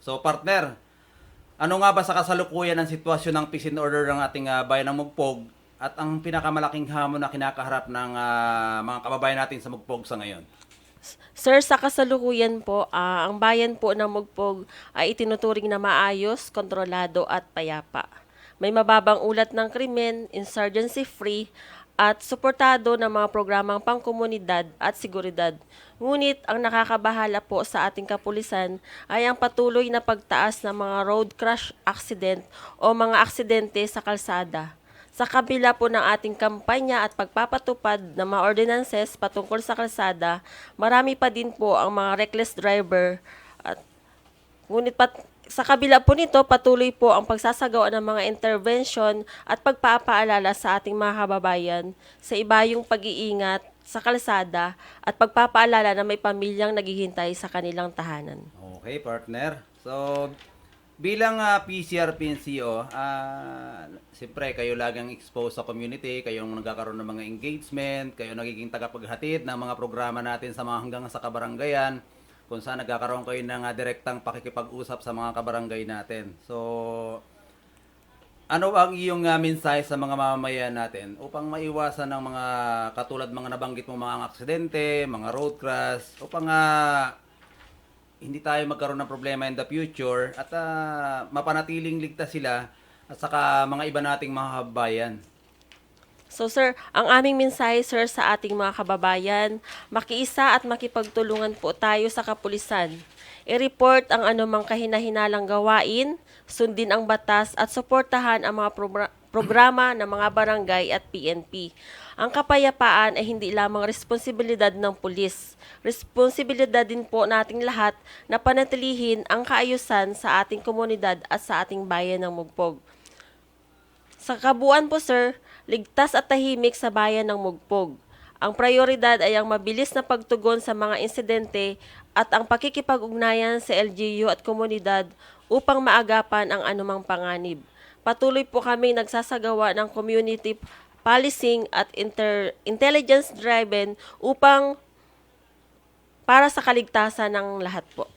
So partner, ano nga ba sa kasalukuyan ang sitwasyon ng peace and order ng ating bayan ng Mugpog at ang pinakamalaking hamon na kinakaharap ng mga kababayan natin sa Mugpog sa ngayon? Sir, sa kasalukuyan po, ang bayan po ng Mugpog ay itinuturing na maayos, kontrolado at payapa. May mababang ulat ng krimen, insurgency-free, at suportado ng mga programang pangkomunidad at seguridad. Ngunit ang nakakabahala po sa ating kapulisan ay ang patuloy na pagtaas ng mga road crash accident o mga aksidente sa kalsada. Sa kabila po ng ating kampanya at pagpapatupad ng mga ordinances patungkol sa kalsada, marami pa din po ang mga reckless driver. At, sa kabila po nito, patuloy po ang pagsasagawa ng mga intervention at pagpapaalala sa ating mga kababayan sa ibayong pag-iingat sa kalsada at pagpapaalala na may pamilyang naghihintay sa kanilang tahanan. Okay, partner. So, bilang PCR PNCO, siyempre kayo lagang exposed sa community, kayong nagkakaroon ng mga engagement, kayo nagiging tagapaghatid ng mga programa natin sa mga hanggang sa kabaranggayan, kung saan nagkakaroon kayo ng direktang pakikipag-usap sa mga kabarangay natin. So, ano ang iyong mensahe sa mga mamamayan natin upang maiwasan ng mga katulad mga nabanggit mo mga aksidente, mga road crash, upang hindi tayo magkaroon ng problema in the future at mapanatiling ligtas sila at saka mga iba nating mga kababayan. So sir, ang aming mensahe sir sa ating mga kababayan, makiisa at makipagtulungan po tayo sa kapulisan. I-report ang anumang kahinahinalang gawain, sundin ang batas at suportahan ang mga programa ng mga barangay at PNP. Ang kapayapaan ay hindi lamang responsibilidad ng pulis. Responsibilidad din po nating lahat na panatilihin ang kaayusan sa ating komunidad at sa ating bayan ng Mugpog. Sa kabuuan po sir, ligtas at tahimik sa bayan ng Mugpog. Ang prioridad ay ang mabilis na pagtugon sa mga insidente at ang pakikipag-ugnayan sa LGU at komunidad upang maagapan ang anumang panganib. Patuloy po kami nagsasagawa ng community policing at intelligence driven upang para sa kaligtasan ng lahat po.